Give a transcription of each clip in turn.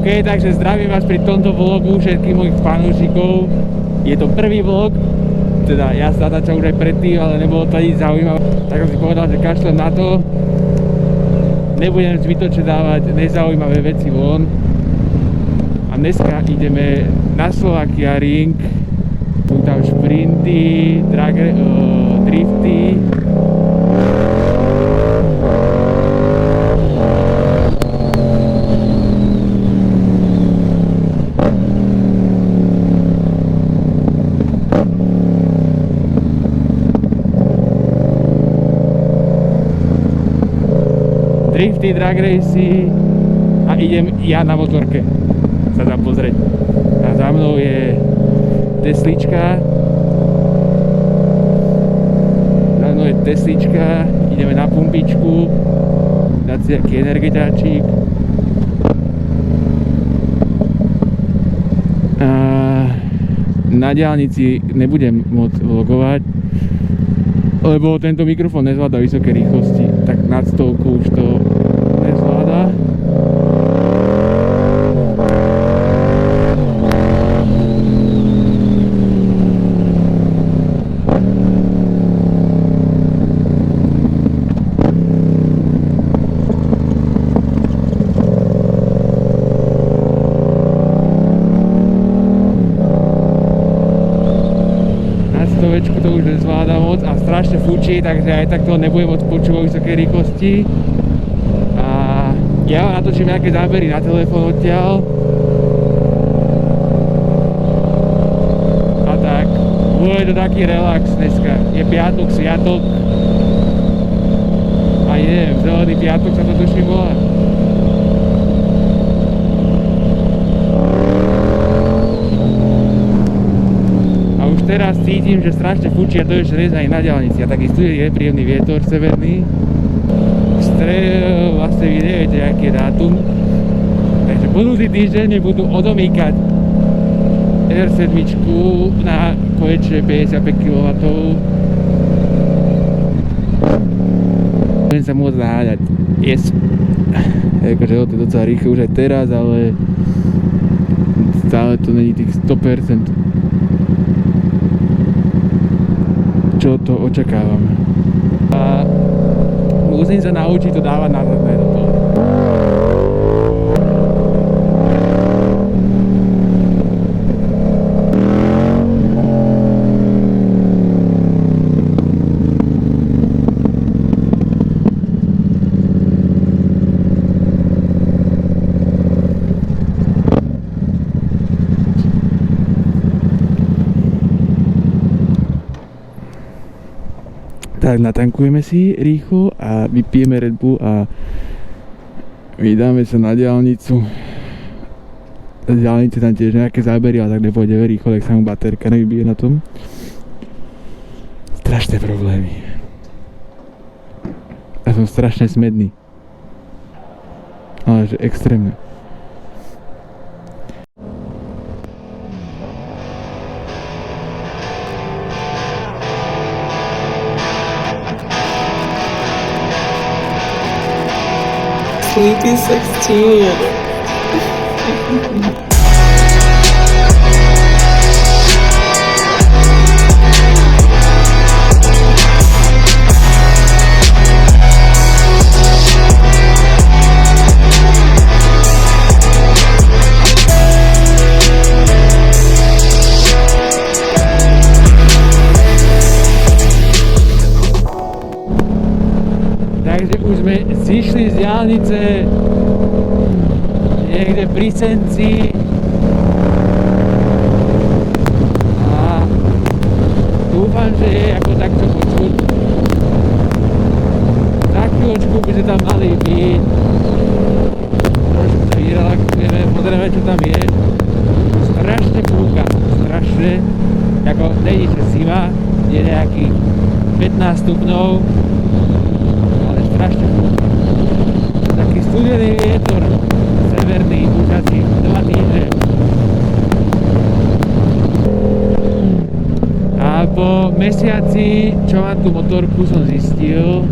OK, takže zdravím vás pri tomto vlogu všetkých mojich fanúšikov. Je to prvý vlog, teda ja sa natáčam už aj predtým, ale nebolo to nič zaujímavé. Tak som si povedal, že kašlem na to. Nebudem zbytočne dávať nezaujímavé veci von. A dneska ideme na Slovakia Ring. Sú tam šprinty, drifty. Drifty, drag racy a idem ja na motorke sa tam pozrieť. A za mnou je Teslička. Za mnou je Teslička, ideme na pumpičku, dať si aký energetáčik. A na diaľnici nebudem môcť vlogovať, lebo tento mikrofón nezvláda vysoké rýchlosti, tak nad 100 už to nezvláda. To už nezvláda moc a strašne fučí, takže aj tak to nebudem môcť počúvať vysokej rýchlosti. A ja vám natočím nejaké zábery na telefón odtiaľ. A tak, bude to taký relax dneska. Je piatok, sviatok. A neviem, zelený piatok sa to tuším volá. Teraz cítim, že strašne fučí a to je ešte aj na diaľnici a takisto je príjemný vietor severný. Vlastne vy neviete, aký je dátum. Takže budúci týždeň mi budú odomýkať R7 na konečne 55 kW. Budem sa môcť naháňať. Yes. Akože to je docela rýchlo už aj teraz, ale stále to není tých 100%. Čo to očakávame. A musím sa naučiť to dávať na zadné do toho. Tak natankujeme si rýchlo a vypijeme Red Bull a vydáme sa na diaľnicu. Z diaľnice tam tiež nejaké zábery, ale tak nepôjde rýchlo, tak sa mu baterka nevybije na tom. Strašné problémy. A som strašne smedný. Ale že extrémne. Sleepy 16. Takže už sme zišli z diaľnice niekde pri Senci a dúfam, že je ako takto počuť. Za chvíľočku by sme tam mali byť. Trošku sa vyrelaxujeme, pozrieme, čo tam je. Strašne púka, strašne. Ako není, že zima, je nejakých 15 stupňov. Strašne púka. Taký studený vietor, severný, už asi 2 týždne. A po mesiaci, čo mám tú motorku, som zistil,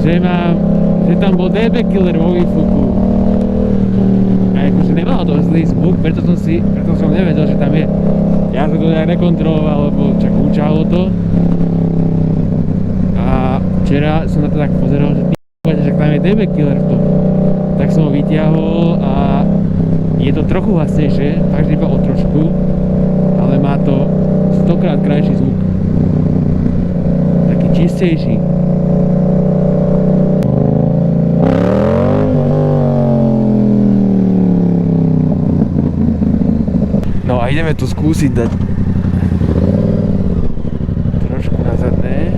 že tam bol DB killer vo výfuku. nemalo to zlý zvuk, preto som nevedel, že tam je. Ja som to tak nekontroloval, lebo čak húčalo to. A včera som na to tak pozeral, že že tam je DB killer v tom. Tak som ho vyťahol a je to trochu hlasnejšie, takže iba o trošku, ale má to 100-krát krajší zvuk. Taký čistejší. No a ideme tu skúsiť dať trošku na zadné.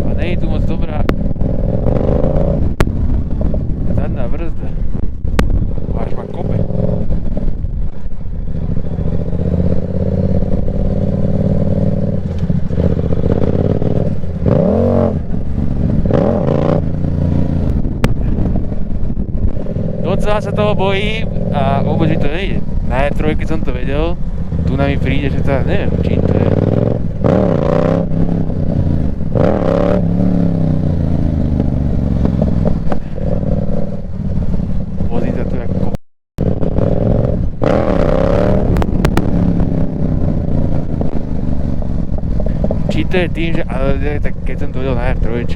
A nie je tu moc dobrá zadná brzda. Až ma kope. Docela sa toho bojím a vôbec mi to nejde. Na R3 som to vedel, tu na mi príde, že to neviem, či to je. Vozí sa tu ako či to je tým, že ale tak keď som to vedel na R3,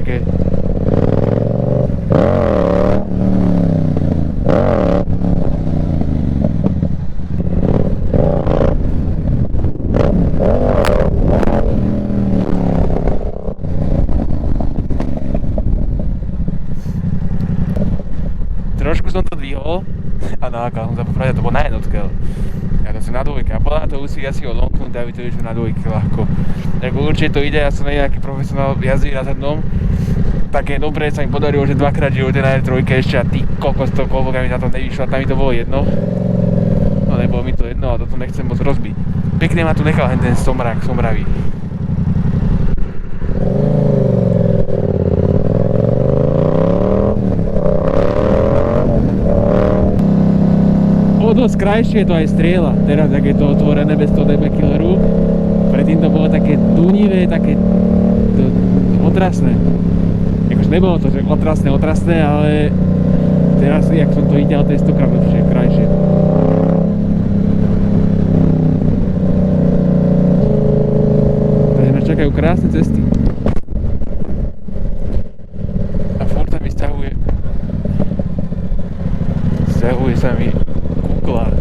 trošku som to dvihol a nalákal som sa popravde, to bolo na jednotke. Ja to som na dvojke a podľa toho musí asi ho lonknúť, aby to išlo na dvojke ľahko. Tak určite to ide, ja som nejaký profesionál jazdí na zadnom. Tak je dobré, sa mi podarilo, že dvakrát živote na R3 ešte a ty kokos to koľko mi na tom nevyšlo a tam mi to bolo jedno. No nebolo mi to jedno a toto nechcem moc rozbiť. Pekne ma tu nechal ten somrak, somravý. O dosť krajšie to aj strieľa, teraz ak je to otvorené bez toho DB killeru. Predtým to bolo také dunivé, také otrasné. Akože nebolo to že otrasné, ale teraz, jak som to videl, to je 100-krát lepšie, krajšie. Takže nás čakajú krásne cesty. A furt sa mi sťahuje sa mi kukla.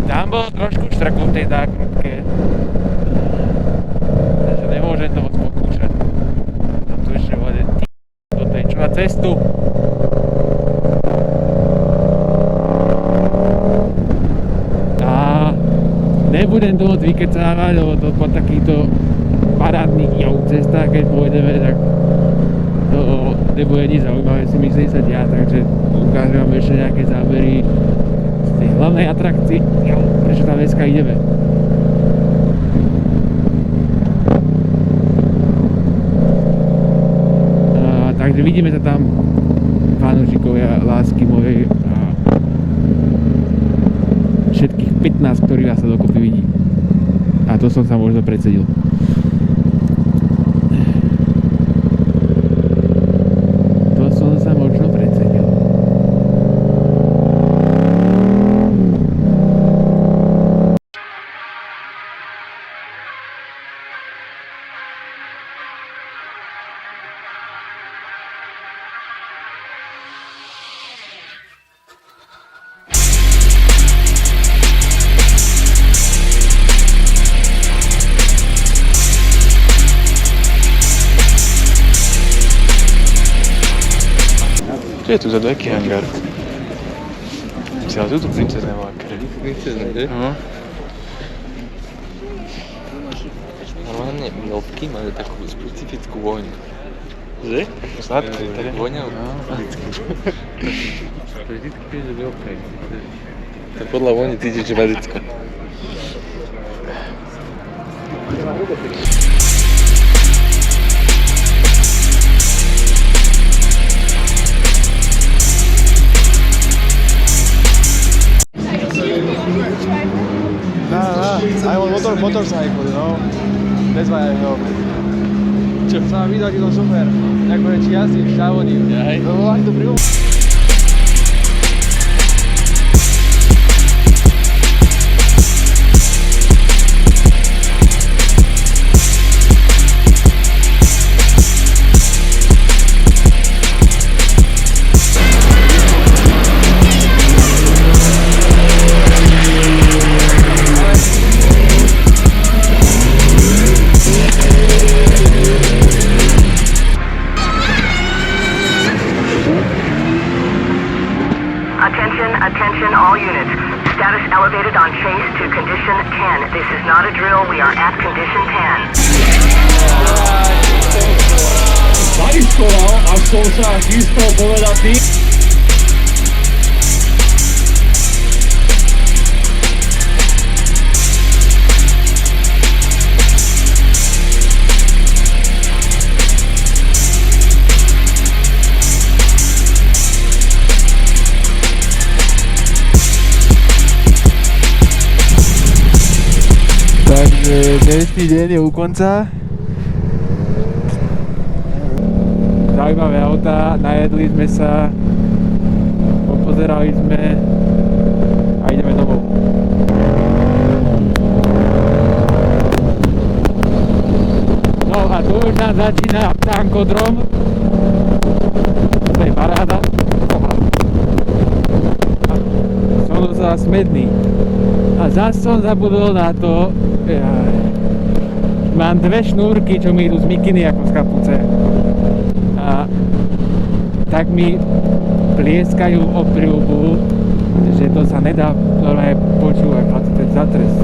Tam bol trošku štrku v tej zákrutke. Takže nemôžem to moc pokúšať. Tam tu ešte vode do tej čo na cestu. A nebudem to moc vykecávať, lebo to po takýchto parádnych cestách, keď pôjdeme, tak to nebude nič zaujímavé, si myslím sa diať, takže ukážem vám ešte nejaké zábery z tej hlavnej atrakcie, prečo tam dneska ideme. Takže vidíme sa tam, fanúšikovia lásky mojej a všetkých 15, ktorí vás sa dokopy vidí. A to som sa možno predsedil. Čo je tu za aký hangár? Si ale tu princezné vlákre. Princezné, že? No. Normálne milky majú takú specifickú voňu. Že? Sladkú, teda. Voňa? No. Vždycky, že milka. Tak podľa vône cítiš, že vazicko. No, motorcycle, no. That's why I know. Čo? Som videl, že to super. Akože či jazdíš, závodíš. Hej. To bolo aj dobrý. Attention all units. Status elevated on chase to condition 10. This is not a drill. We are at condition 10. Zaistoval a som sa chystal povedať ty. Takže dnešný deň je u konca. Zaujímavé autá, najedli sme sa, popozerali sme a ideme domov. No a tu už nám začína tankodrom. To je paráda. Som docela smedný. A zase som zabudol na to, mám dve šnúrky, čo mi idú z mikiny ako z kapuce. A tak mi plieskajú o prilbu, že to sa nedá normálne počúvať, to je zatrest.